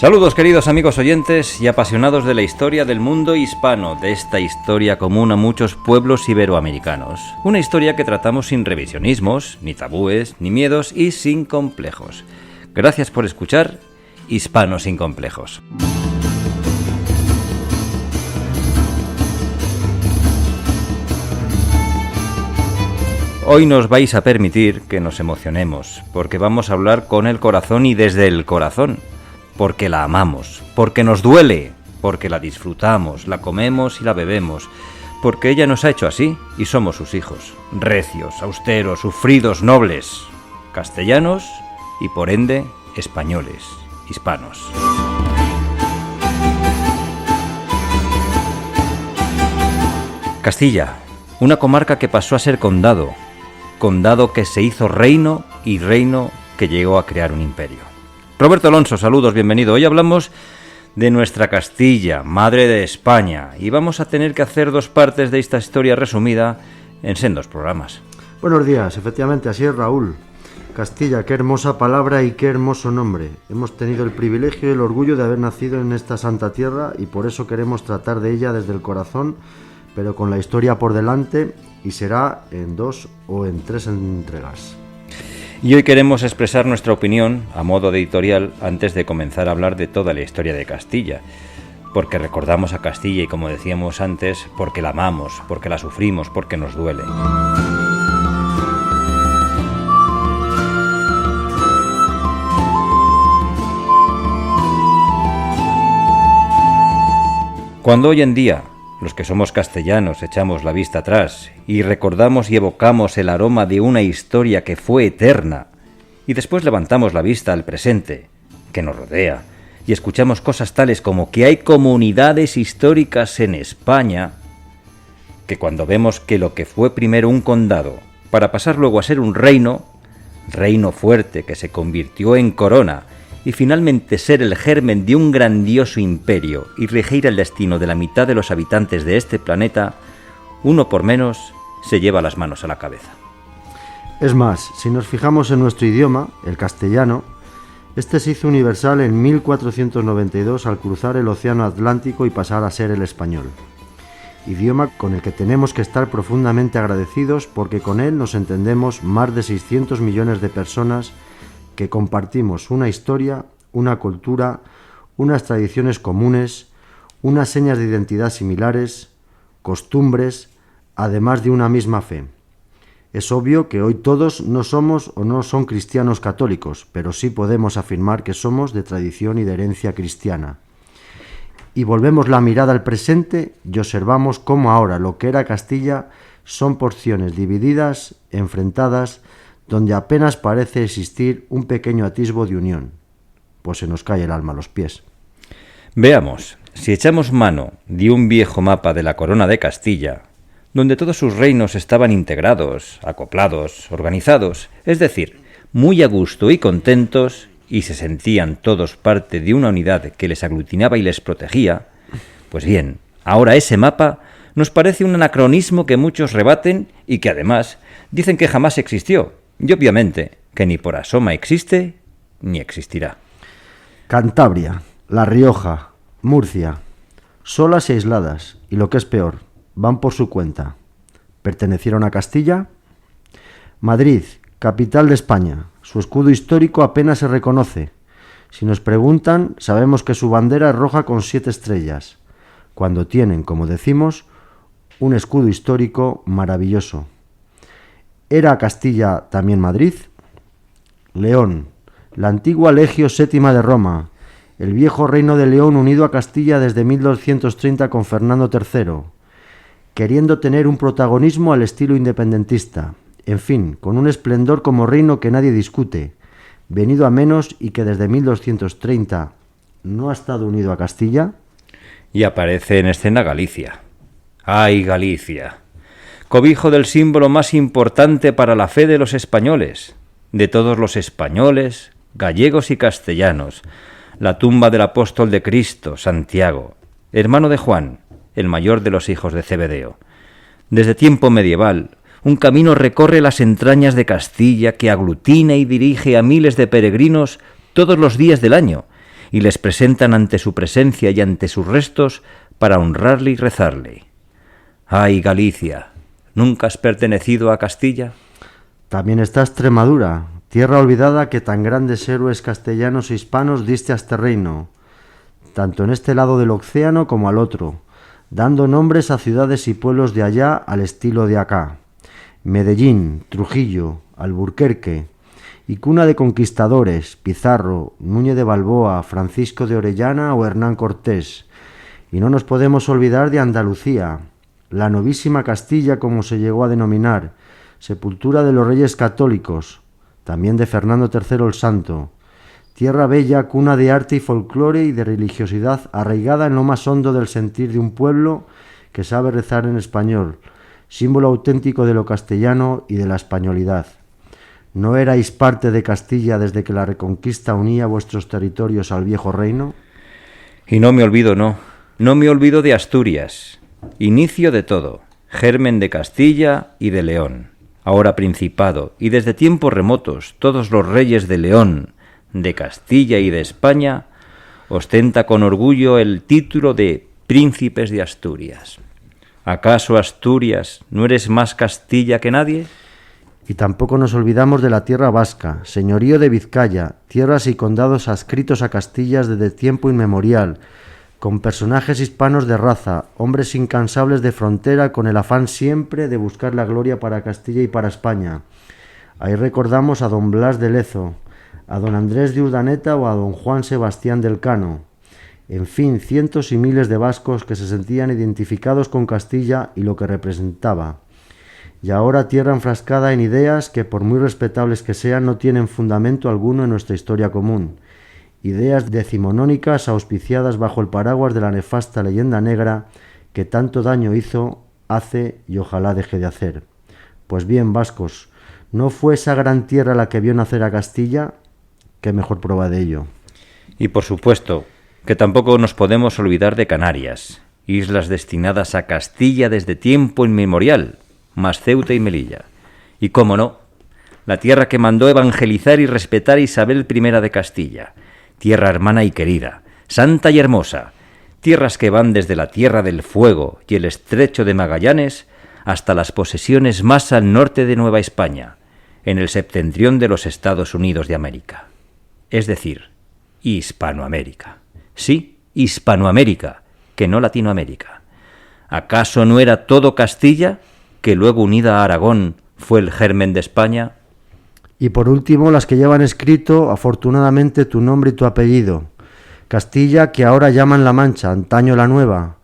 Saludos queridos amigos oyentes y apasionados de la historia del mundo hispano, de esta historia común a muchos pueblos iberoamericanos. Una historia que tratamos sin revisionismos, ni tabúes, ni miedos y sin complejos. Gracias por escuchar Hispanos sin complejos. Hoy nos vais a permitir que nos emocionemos, porque vamos a hablar con el corazón y desde el corazón. Porque la amamos, porque nos duele, porque la disfrutamos, la comemos y la bebemos, porque ella nos ha hecho así y somos sus hijos, recios, austeros, sufridos, nobles, castellanos y por ende españoles, hispanos. Castilla, una comarca que pasó a ser condado, condado que se hizo reino y reino que llegó a crear un imperio. Roberto Alonso, saludos, bienvenido. Hoy hablamos de nuestra Castilla, madre de España, y vamos a tener que hacer dos partes de esta historia resumida en sendos programas. Buenos días, efectivamente, así es, Raúl. Castilla, qué hermosa palabra y qué hermoso nombre. Hemos tenido el privilegio y el orgullo de haber nacido en esta santa tierra y por eso queremos tratar de ella desde el corazón, pero con la historia por delante, y será en 2 o en 3 entregas. Y hoy queremos expresar nuestra opinión a modo de editorial antes de comenzar a hablar de toda la historia de Castilla, porque recordamos a Castilla y, como decíamos antes, porque la amamos, porque la sufrimos, porque nos duele. Cuando hoy en día los que somos castellanos echamos la vista atrás y recordamos y evocamos el aroma de una historia que fue eterna, y después levantamos la vista al presente que nos rodea y escuchamos cosas tales como que hay comunidades históricas en España, que cuando vemos que lo que fue primero un condado para pasar luego a ser un reino fuerte que se convirtió en corona y finalmente ser el germen de un grandioso imperio y regir el destino de la mitad de los habitantes de este planeta, uno por menos se lleva las manos a la cabeza. Es más, si nos fijamos en nuestro idioma, el castellano, este se hizo universal en 1492 al cruzar el Océano Atlántico y pasar a ser el español. Idioma con el que tenemos que estar profundamente agradecidos porque con él nos entendemos más de 600 millones de personas que compartimos una historia, una cultura, unas tradiciones comunes, unas señas de identidad similares, costumbres, además de una misma fe. Es obvio que hoy todos no somos o no son cristianos católicos, pero sí podemos afirmar que somos de tradición y de herencia cristiana. Y volvemos la mirada al presente y observamos cómo ahora lo que era Castilla son porciones divididas, enfrentadas, donde apenas parece existir un pequeño atisbo de unión, pues se nos cae el alma a los pies. Veamos, si echamos mano de un viejo mapa de la corona de Castilla, donde todos sus reinos estaban integrados, acoplados, organizados, es decir, muy a gusto y contentos, y se sentían todos parte de una unidad que les aglutinaba y les protegía, pues bien, ahora ese mapa nos parece un anacronismo que muchos rebaten y que además dicen que jamás existió, y obviamente que ni por asoma existe ni existirá. Cantabria, La Rioja, Murcia, solas y aisladas, y lo que es peor, van por su cuenta. ¿Pertenecieron a Castilla? Madrid, capital de España, su escudo histórico apenas se reconoce. Si nos preguntan, sabemos que su bandera es roja con 7 estrellas, cuando tienen, como decimos, un escudo histórico maravilloso. ¿Era Castilla también Madrid? León, la antigua Legio Sétima de Roma, el viejo reino de León unido a Castilla desde 1230 con Fernando III, queriendo tener un protagonismo al estilo independentista, en fin, con un esplendor como reino que nadie discute, venido a menos y que desde 1230 no ha estado unido a Castilla. Y aparece en escena Galicia. ¡Ay, Galicia! Cobijo del símbolo más importante para la fe de los españoles, de todos los españoles, gallegos y castellanos, la tumba del apóstol de Cristo, Santiago, hermano de Juan, el mayor de los hijos de Zebedeo. Desde tiempo medieval, un camino recorre las entrañas de Castilla que aglutina y dirige a miles de peregrinos todos los días del año, y les presentan ante su presencia y ante sus restos para honrarle y rezarle. ¡Ay, Galicia! ¿Nunca has pertenecido a Castilla? También está Extremadura, tierra olvidada que tan grandes héroes castellanos e hispanos diste a este reino, tanto en este lado del océano como al otro, dando nombres a ciudades y pueblos de allá al estilo de acá. Medellín, Trujillo, Alburquerque, y cuna de conquistadores, Pizarro, Núñez de Balboa, Francisco de Orellana o Hernán Cortés. Y no nos podemos olvidar de Andalucía, la novísima Castilla como se llegó a denominar, sepultura de los reyes católicos, también de Fernando III el Santo, tierra bella, cuna de arte y folclore y de religiosidad arraigada en lo más hondo del sentir de un pueblo que sabe rezar en español, símbolo auténtico de lo castellano y de la españolidad. ¿No erais parte de Castilla desde que la Reconquista unía vuestros territorios al viejo reino? Y no me olvido, no me olvido de Asturias, inicio de todo, germen de Castilla y de León, ahora Principado, y desde tiempos remotos todos los reyes de León, de Castilla y de España, ostenta con orgullo el título de príncipes de Asturias. ¿Acaso Asturias no eres más Castilla que nadie? Y tampoco nos olvidamos de la tierra vasca, señorío de Vizcaya, tierras y condados adscritos a Castillas desde tiempo inmemorial, con personajes hispanos de raza, hombres incansables de frontera con el afán siempre de buscar la gloria para Castilla y para España. Ahí recordamos a don Blas de Lezo, a don Andrés de Urdaneta o a don Juan Sebastián del Cano. En fin, cientos y miles de vascos que se sentían identificados con Castilla y lo que representaba. Y ahora tierra enfrascada en ideas que, por muy respetables que sean, no tienen fundamento alguno en nuestra historia común. Ideas decimonónicas auspiciadas bajo el paraguas de la nefasta leyenda negra que tanto daño hizo, hace y ojalá deje de hacer. Pues bien, vascos, ¿no fue esa gran tierra la que vio nacer a Castilla? ¿Qué mejor prueba de ello? Y por supuesto que tampoco nos podemos olvidar de Canarias, islas destinadas a Castilla desde tiempo inmemorial, más Ceuta y Melilla. Y cómo no, la tierra que mandó evangelizar y respetar Isabel I de Castilla, tierra hermana y querida, santa y hermosa, tierras que van desde la Tierra del Fuego y el Estrecho de Magallanes hasta las posesiones más al norte de Nueva España, en el septentrión de los Estados Unidos de América. Es decir, Hispanoamérica. Sí, Hispanoamérica, que no Latinoamérica. ¿Acaso no era todo Castilla, que luego unida a Aragón fue el germen de España? Y por último, las que llevan escrito, afortunadamente, tu nombre y tu apellido. Castilla, que ahora llaman La Mancha, antaño La Nueva.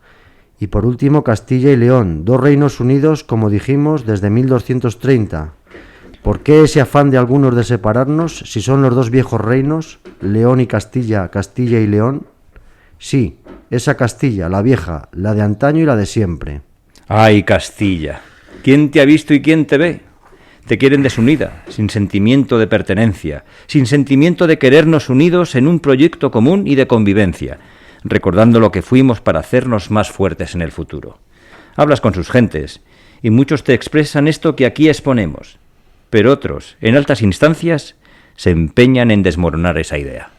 Y por último, Castilla y León, dos reinos unidos, como dijimos, desde 1230. ¿Por qué ese afán de algunos de separarnos, si son los dos viejos reinos, León y Castilla, Castilla y León? Sí, esa Castilla, la vieja, la de antaño y la de siempre. ¡Ay, Castilla! ¿Quién te ha visto y quién te ve? Te quieren desunida, sin sentimiento de pertenencia, sin sentimiento de querernos unidos en un proyecto común y de convivencia, recordando lo que fuimos para hacernos más fuertes en el futuro. Hablas con sus gentes, y muchos te expresan esto que aquí exponemos, pero otros, en altas instancias, se empeñan en desmoronar esa idea.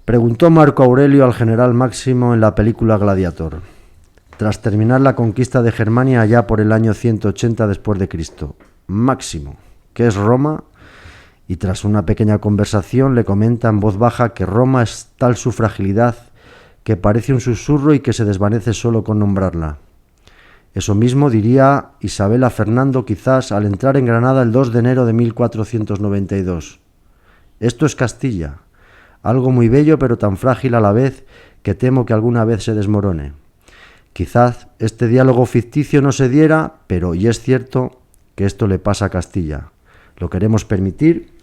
Preguntó Marco Aurelio al general Máximo en la película Gladiator, tras terminar la conquista de Germania allá por el año 180 después de Cristo. Máximo, ¿qué es Roma? Y tras una pequeña conversación le comenta en voz baja que Roma es tal su fragilidad que parece un susurro y que se desvanece solo con nombrarla. Eso mismo diría Isabel a Fernando quizás al entrar en Granada el 2 de enero de 1492. Esto es Castilla, algo muy bello pero tan frágil a la vez que temo que alguna vez se desmorone. Quizás este diálogo ficticio no se diera, pero, y es cierto, que esto le pasa a Castilla. Lo queremos permitir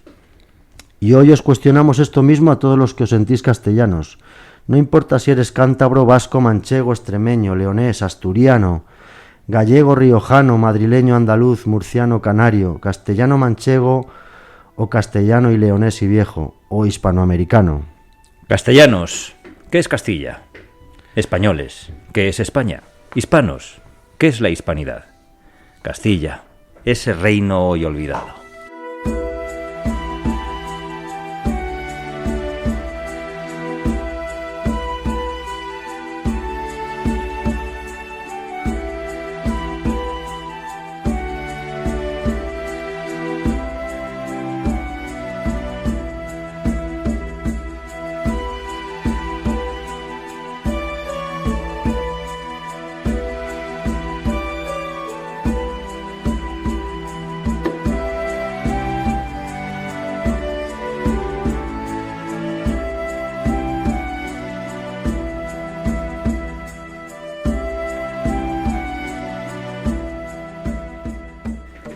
y hoy os cuestionamos esto mismo a todos los que os sentís castellanos. No importa si eres cántabro, vasco, manchego, extremeño, leonés, asturiano, gallego, riojano, madrileño, andaluz, murciano, canario, castellano, manchego o castellano y leonés y viejo o hispanoamericano. Castellanos, ¿qué es Castilla? Españoles, ¿qué es España? Hispanos, ¿qué es la hispanidad? Castilla, ese reino hoy olvidado.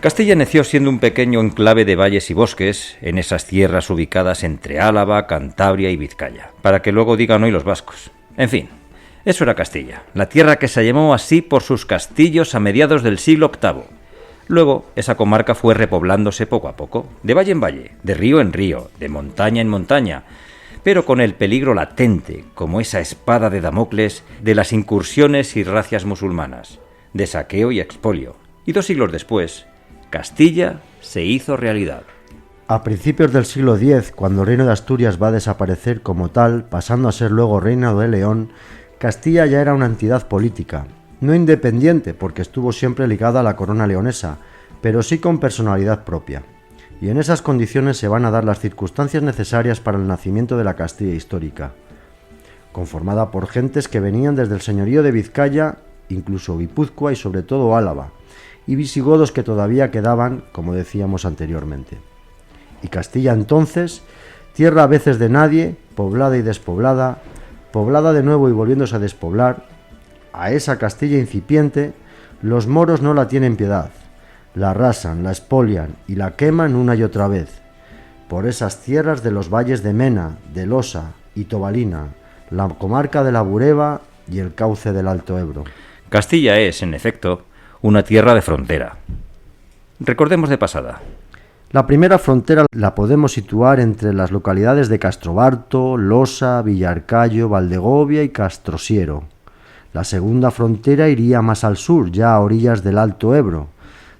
Castilla nació siendo un pequeño enclave de valles y bosques en esas tierras ubicadas entre Álava, Cantabria y Vizcaya, para que luego digan hoy los vascos. En fin, eso era Castilla, la tierra que se llamó así por sus castillos a mediados del siglo VIII. Luego, esa comarca fue repoblándose poco a poco, de valle en valle, de río en río, de montaña en montaña, pero con el peligro latente, como esa espada de Damocles, de las incursiones y racias musulmanas, de saqueo y expolio. Y 2 siglos después, Castilla se hizo realidad. A principios del siglo X, cuando el Reino de Asturias va a desaparecer como tal, pasando a ser luego Reino de León, Castilla ya era una entidad política, no independiente porque estuvo siempre ligada a la corona leonesa, pero sí con personalidad propia. Y en esas condiciones se van a dar las circunstancias necesarias para el nacimiento de la Castilla histórica, conformada por gentes que venían desde el señorío de Vizcaya, incluso Guipúzcoa y sobre todo Álava, y visigodos que todavía quedaban, como decíamos anteriormente. Y Castilla entonces, tierra a veces de nadie, poblada y despoblada, poblada de nuevo y volviéndose a despoblar, a esa Castilla incipiente, los moros no la tienen piedad, la arrasan, la expolian y la queman una y otra vez, por esas tierras de los valles de Mena, de Losa y Tobalina, la comarca de la Bureba y el cauce del Alto Ebro. Castilla es, en efecto, una tierra de frontera. Recordemos de pasada. La primera frontera la podemos situar entre las localidades de Castrobarto, Losa, Villarcayo, Valdegovia y Castrosiero. La segunda frontera iría más al sur, ya a orillas del Alto Ebro,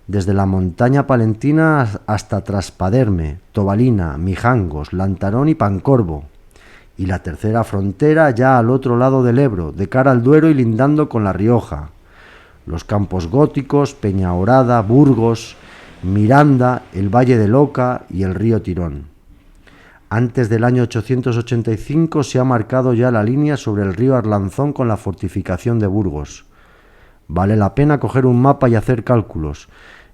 desde la montaña palentina hasta Traspaderme, Tobalina, Mijangos, Lantarón y Pancorbo. Y la tercera frontera ya al otro lado del Ebro, de cara al Duero y lindando con La Rioja. Los campos góticos, Peñahorada, Burgos, Miranda, el Valle de Loca y el río Tirón. Antes del año 885 se ha marcado ya la línea sobre el río Arlanzón con la fortificación de Burgos. Vale la pena coger un mapa y hacer cálculos.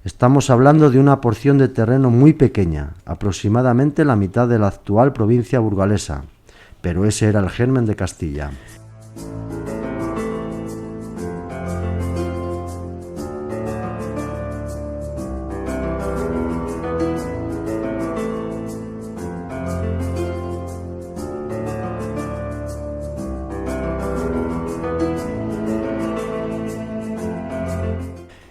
Estamos hablando de una porción de terreno muy pequeña, aproximadamente la mitad de la actual provincia burgalesa, pero ese era el germen de Castilla.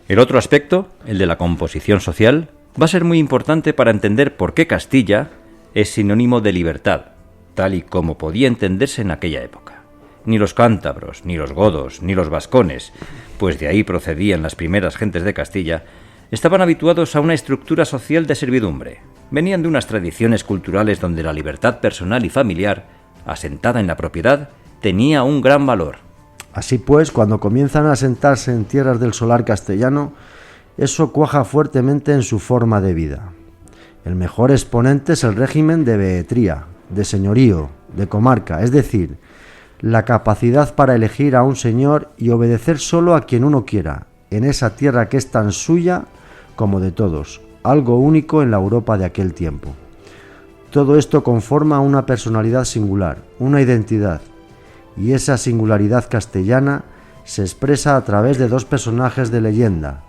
El otro aspecto, el de la composición social, va a ser muy importante para entender por qué Castilla es sinónimo de libertad, tal y como podía entenderse en aquella época. Ni los cántabros, ni los godos, ni los vascones, pues de ahí procedían las primeras gentes de Castilla, estaban habituados a una estructura social de servidumbre. Venían de unas tradiciones culturales donde la libertad personal y familiar, asentada en la propiedad, tenía un gran valor. Así pues, cuando comienzan a asentarse en tierras del solar castellano, eso cuaja fuertemente en su forma de vida. El mejor exponente es el régimen de behetría, de señorío, de comarca, es decir, la capacidad para elegir a un señor y obedecer solo a quien uno quiera, en esa tierra que es tan suya como de todos, algo único en la Europa de aquel tiempo. Todo esto conforma una personalidad singular, una identidad, y esa singularidad castellana se expresa a través de 2 personajes de leyenda,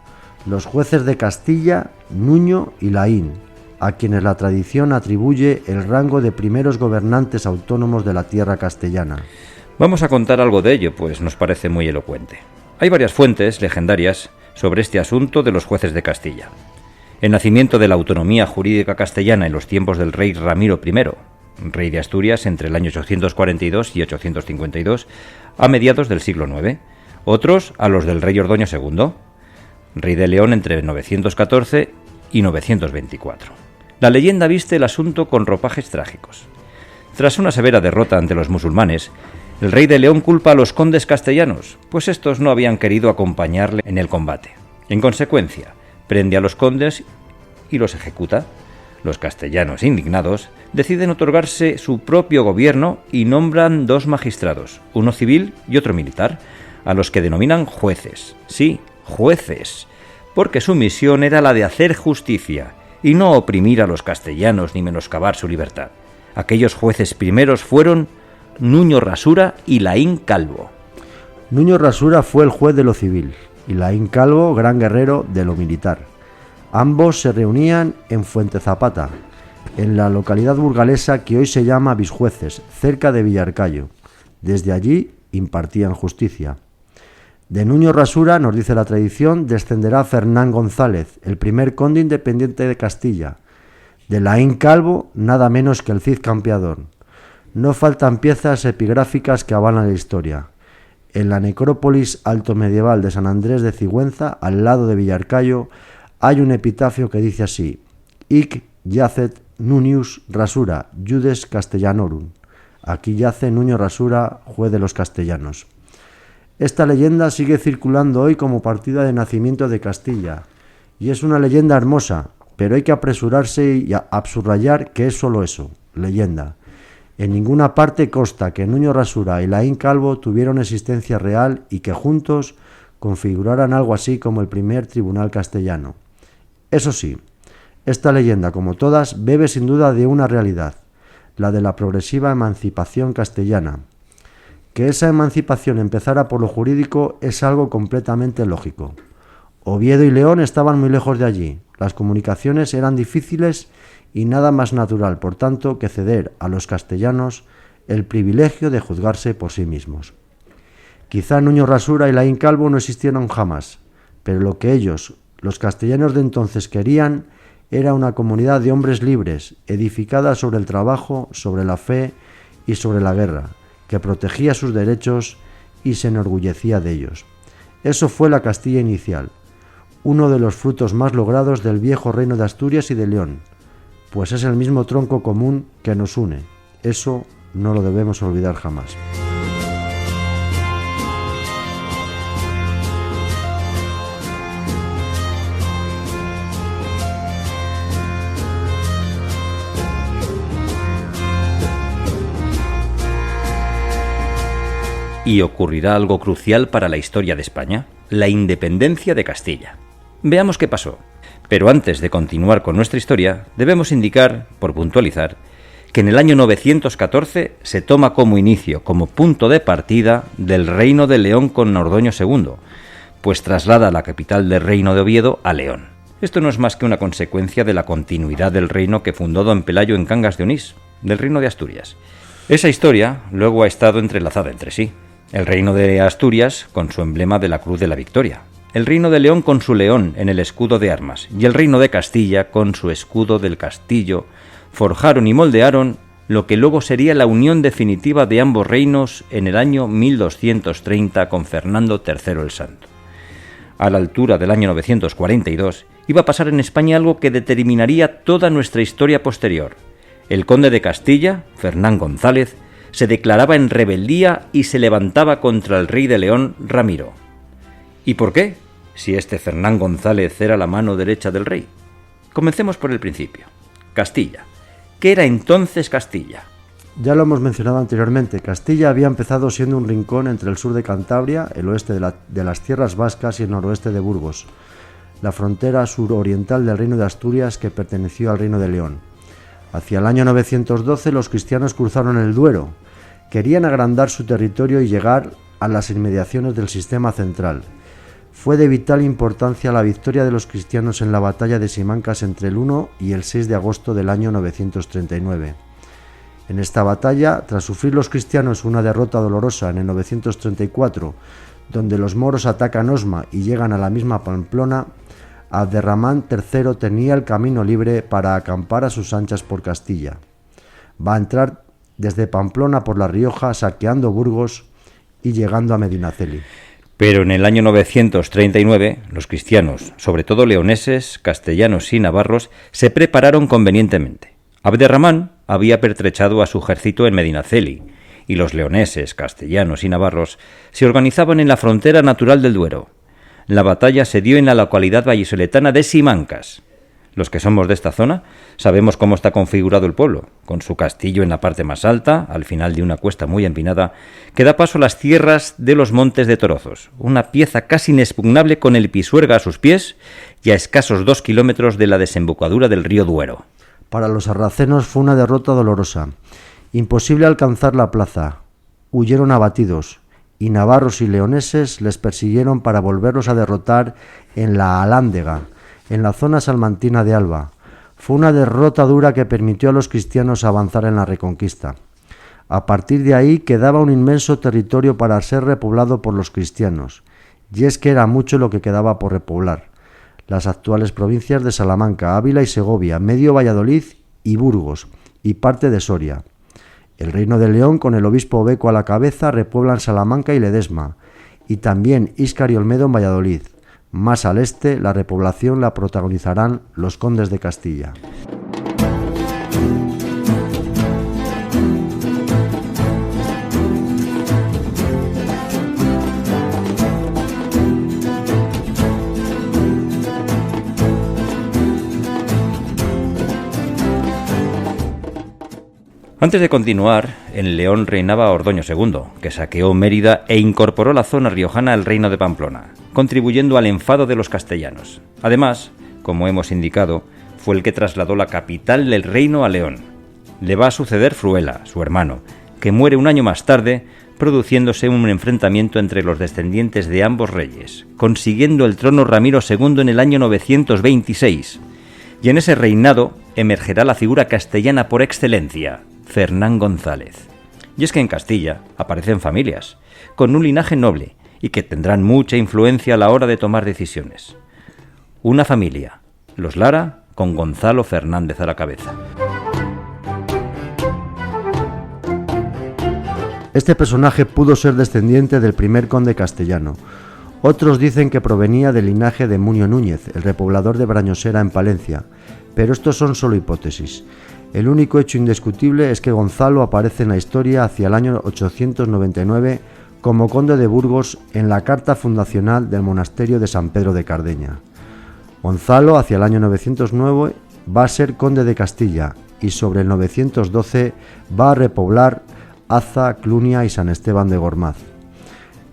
los jueces de Castilla, Nuño y Laín, a quienes la tradición atribuye el rango de primeros gobernantes autónomos de la tierra castellana. Vamos a contar algo de ello, pues nos parece muy elocuente. Hay varias fuentes legendarias sobre este asunto de los jueces de Castilla. El nacimiento de la autonomía jurídica castellana en los tiempos del rey Ramiro I, rey de Asturias entre el año 842 y 852, a mediados del siglo IX. Otros a los del rey Ordoño II, rey de León entre 914 y 924. La leyenda viste el asunto con ropajes trágicos. Tras una severa derrota ante los musulmanes, el rey de León culpa a los condes castellanos, pues estos no habían querido acompañarle en el combate. En consecuencia, prende a los condes y los ejecuta. Los castellanos, indignados, deciden otorgarse su propio gobierno y nombran 2 magistrados, uno civil y otro militar, a los que denominan jueces. Sí, jueces, porque su misión era la de hacer justicia y no oprimir a los castellanos ni menoscabar su libertad. Aquellos jueces primeros fueron Nuño Rasura y Laín Calvo. Nuño Rasura fue el juez de lo civil y Laín Calvo, gran guerrero de lo militar. Ambos se reunían en Fuentezapata, en la localidad burgalesa que hoy se llama Bisjueces, cerca de Villarcayo. Desde allí impartían justicia. De Nuño Rasura, nos dice la tradición, descenderá Fernán González, el primer conde independiente de Castilla. De Laín Calvo, nada menos que el Cid Campeador. No faltan piezas epigráficas que avalan la historia. En la necrópolis altomedieval de San Andrés de Cigüenza, al lado de Villarcayo, hay un epitafio que dice así: Hic yacet Nunius Rasura, Judes Castellanorum. Aquí yace Nuño Rasura, juez de los castellanos. Esta leyenda sigue circulando hoy como partida de nacimiento de Castilla, y es una leyenda hermosa, pero hay que apresurarse y a subrayar que es solo eso, leyenda. En ninguna parte consta que Nuño Rasura y Laín Calvo tuvieron existencia real y que juntos configuraran algo así como el primer tribunal castellano. Eso sí, esta leyenda, como todas, bebe sin duda de una realidad, la de la progresiva emancipación castellana. Que esa emancipación empezara por lo jurídico es algo completamente lógico. Oviedo y León estaban muy lejos de allí, las comunicaciones eran difíciles y nada más natural, por tanto, que ceder a los castellanos el privilegio de juzgarse por sí mismos. Quizá Nuño Rasura y Laín Calvo no existieron jamás, pero lo que ellos, los castellanos de entonces, querían era una comunidad de hombres libres, edificada sobre el trabajo, sobre la fe y sobre la guerra, que protegía sus derechos y se enorgullecía de ellos. Eso fue la Castilla inicial, uno de los frutos más logrados del viejo reino de Asturias y de León, pues es el mismo tronco común que nos une. Eso no lo debemos olvidar jamás. Y ocurrirá algo crucial para la historia de España, la independencia de Castilla. Veamos qué pasó. Pero antes de continuar con nuestra historia, debemos indicar, por puntualizar, que en el año 914 se toma como inicio, como punto de partida, del Reino de León con Ordoño II, pues traslada la capital del Reino de Oviedo a León. Esto no es más que una consecuencia de la continuidad del reino que fundó don Pelayo en Cangas de Onís, del Reino de Asturias. Esa historia luego ha estado entrelazada entre sí. El Reino de Asturias con su emblema de la Cruz de la Victoria, el Reino de León con su león en el escudo de armas y el Reino de Castilla con su escudo del castillo, forjaron y moldearon lo que luego sería la unión definitiva de ambos reinos en el año 1230 con Fernando III el Santo. A la altura del año 942 iba a pasar en España algo que determinaría toda nuestra historia posterior. El conde de Castilla, Fernán González, se declaraba en rebeldía y se levantaba contra el rey de León, Ramiro. ¿Y por qué? Si este Fernán González era la mano derecha del rey. Comencemos por el principio. Castilla. ¿Qué era entonces Castilla? Ya lo hemos mencionado anteriormente, Castilla había empezado siendo un rincón entre el sur de Cantabria, el oeste de las tierras vascas y el noroeste de Burgos, la frontera suroriental del Reino de Asturias que perteneció al Reino de León. Hacia el año 912 los cristianos cruzaron el Duero, querían agrandar su territorio y llegar a las inmediaciones del sistema central. Fue de vital importancia la victoria de los cristianos en la batalla de Simancas entre el 1 y el 6 de agosto del año 939. En esta batalla, tras sufrir los cristianos una derrota dolorosa en el 934, donde los moros atacan Osma y llegan a la misma Pamplona, Abderramán III tenía el camino libre para acampar a sus anchas por Castilla. Va a entrar desde Pamplona por La Rioja, saqueando Burgos y llegando a Medinaceli. Pero en el año 939, los cristianos, sobre todo leoneses, castellanos y navarros, se prepararon convenientemente. Abderramán había pertrechado a su ejército en Medinaceli, y los leoneses, castellanos y navarros se organizaban en la frontera natural del Duero. La batalla se dio en la localidad vallisoletana de Simancas. Los que somos de esta zona sabemos cómo está configurado el pueblo, con su castillo en la parte más alta, al final de una cuesta muy empinada, que da paso a las tierras de los Montes de Torozos, una pieza casi inexpugnable con el Pisuerga a sus pies y a escasos 2 kilómetros de la desembocadura del río Duero. Para los sarracenos fue una derrota dolorosa. Imposible alcanzar la plaza. Huyeron abatidos, y navarros y leoneses les persiguieron para volverlos a derrotar en la Alándega, en la zona salmantina de Alba. Fue una derrota dura que permitió a los cristianos avanzar en la Reconquista. A partir de ahí quedaba un inmenso territorio para ser repoblado por los cristianos, y es que era mucho lo que quedaba por repoblar. Las actuales provincias de Salamanca, Ávila y Segovia, medio Valladolid y Burgos, y parte de Soria. El Reino de León, con el obispo Obeco a la cabeza, repueblan Salamanca y Ledesma, y también Íscar y Olmedo en Valladolid. Más al este, la repoblación la protagonizarán los condes de Castilla. Antes de continuar, en León reinaba Ordoño II, que saqueó Mérida e incorporó la zona riojana al reino de Pamplona, contribuyendo al enfado de los castellanos. Además, como hemos indicado, fue el que trasladó la capital del reino a León. Le va a suceder Fruela, su hermano, que muere un año más tarde, produciéndose un enfrentamiento entre los descendientes de ambos reyes, consiguiendo el trono Ramiro II en el año 926. Y en ese reinado emergerá la figura castellana por excelencia, Fernán González. Y es que en Castilla aparecen familias, con un linaje noble, y que tendrán mucha influencia a la hora de tomar decisiones. Una familia, los Lara, con Gonzalo Fernández a la cabeza. Este personaje pudo ser descendiente del primer conde castellano. Otros dicen que provenía del linaje de Munio Núñez, el repoblador de Brañosera en Palencia, pero estos son solo hipótesis. El único hecho indiscutible es que Gonzalo aparece en la historia hacia el año 899 como conde de Burgos en la carta fundacional del monasterio de San Pedro de Cardeña. Gonzalo, hacia el año 909, va a ser conde de Castilla y sobre el 912 va a repoblar Aza, Clunia y San Esteban de Gormaz.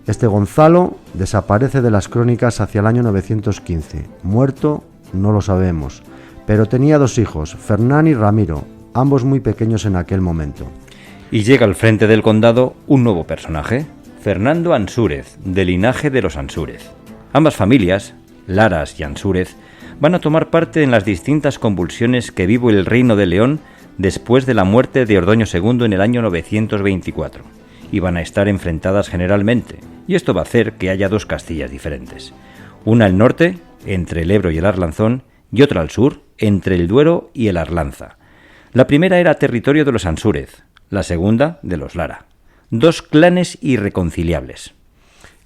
Este Gonzalo desaparece de las crónicas hacia el año 915. Muerto, no lo sabemos, pero tenía dos hijos, Fernán y Ramiro, ambos muy pequeños en aquel momento. Y llega al frente del condado un nuevo personaje, Fernando Ansúrez, del linaje de los Ansúrez. Ambas familias, Laras y Ansúrez, van a tomar parte en las distintas convulsiones que vive el Reino de León después de la muerte de Ordoño II en el año 924, y van a estar enfrentadas generalmente, y esto va a hacer que haya dos Castillas diferentes. Una al norte, entre el Ebro y el Arlanzón, y otra al sur, entre el Duero y el Arlanza. La primera era territorio de los Ansúrez, la segunda de los Lara. Dos clanes irreconciliables.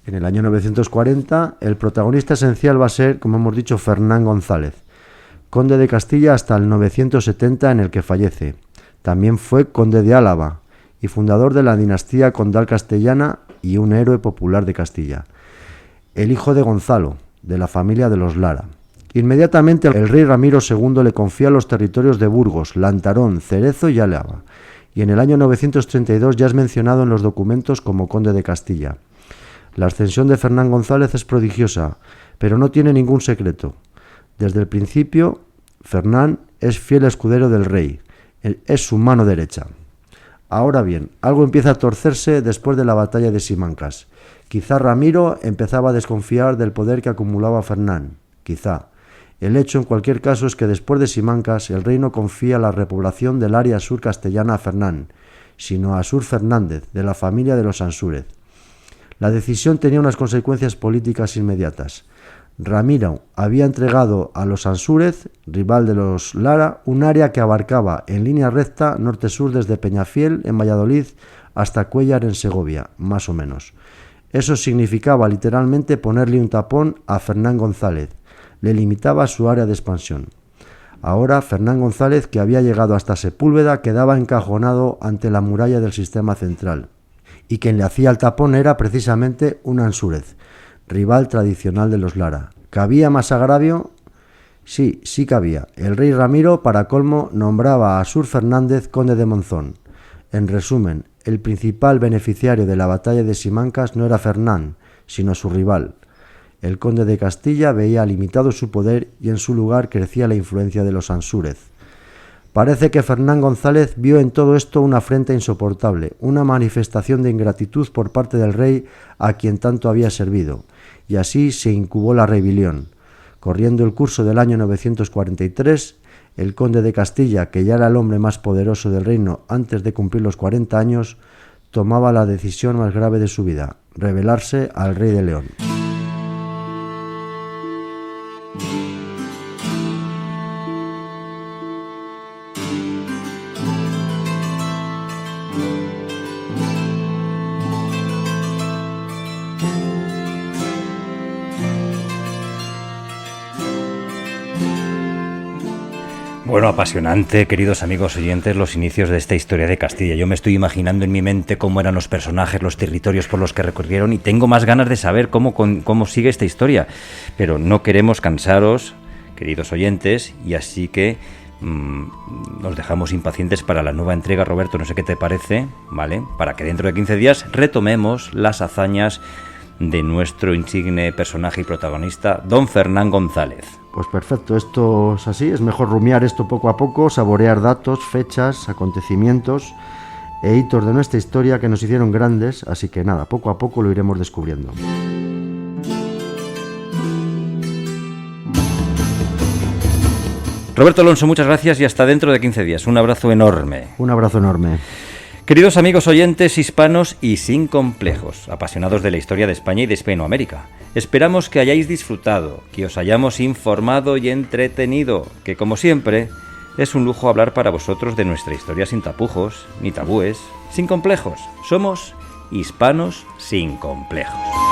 En el año 940, el protagonista esencial va a ser, como hemos dicho, Fernán González, conde de Castilla hasta el 970 en el que fallece. También fue conde de Álava y fundador de la dinastía condal castellana y un héroe popular de Castilla. El hijo de Gonzalo, de la familia de los Lara. Inmediatamente el rey Ramiro II le confía los territorios de Burgos, Lantarón, Cerezo y Álava, y en el año 932 ya es mencionado en los documentos como conde de Castilla. La ascensión de Fernán González es prodigiosa, pero no tiene ningún secreto. Desde el principio, Fernán es fiel escudero del rey, es su mano derecha. Ahora bien, algo empieza a torcerse después de la batalla de Simancas. Quizá Ramiro empezaba a desconfiar del poder que acumulaba Fernán, quizá. El hecho, en cualquier caso, es que después de Simancas, el reino confía la repoblación del área sur castellana a Fernán, sino a Asur Fernández, de la familia de los Ansúrez. La decisión tenía unas consecuencias políticas inmediatas. Ramiro había entregado a los Ansúrez, rival de los Lara, un área que abarcaba en línea recta norte-sur desde Peñafiel, en Valladolid, hasta Cuéllar, en Segovia, más o menos. Eso significaba literalmente ponerle un tapón a Fernán González. Le limitaba su área de expansión. Ahora, Fernán González, que había llegado hasta Sepúlveda, quedaba encajonado ante la muralla del sistema central. Y quien le hacía el tapón era precisamente un Ansúrez, rival tradicional de los Lara. ¿Cabía más agravio? Sí cabía. El rey Ramiro, para colmo, nombraba a Asur Fernández conde de Monzón. En resumen, el principal beneficiario de la batalla de Simancas no era Fernán, sino su rival. El conde de Castilla veía limitado su poder y en su lugar crecía la influencia de los Ansúrez. Parece que Fernán González vio en todo esto una afrenta insoportable, una manifestación de ingratitud por parte del rey a quien tanto había servido, y así se incubó la rebelión. Corriendo el curso del año 943, el conde de Castilla, que ya era el hombre más poderoso del reino antes de cumplir los 40 años, tomaba la decisión más grave de su vida: rebelarse al rey de León. Bueno, apasionante, queridos amigos oyentes, los inicios de esta historia de Castilla. Yo me estoy imaginando en mi mente cómo eran los personajes, los territorios por los que recorrieron, y tengo más ganas de saber cómo sigue esta historia. Pero no queremos cansaros, queridos oyentes, y así que nos dejamos impacientes para la nueva entrega. Roberto, no sé qué te parece, ¿vale? Para que dentro de 15 días retomemos las hazañas de nuestro insigne personaje y protagonista, don Fernán González. Pues perfecto, esto es así, es mejor rumiar esto poco a poco, saborear datos, fechas, acontecimientos e hitos de nuestra historia que nos hicieron grandes, así que nada, poco a poco lo iremos descubriendo. Roberto Alonso, muchas gracias y hasta dentro de 15 días. Un abrazo enorme. Un abrazo enorme. Queridos amigos oyentes hispanos y sin complejos, apasionados de la historia de España y de Hispanoamérica, esperamos que hayáis disfrutado, que os hayamos informado y entretenido, que como siempre es un lujo hablar para vosotros de nuestra historia sin tapujos, ni tabúes, sin complejos. Somos hispanos sin complejos.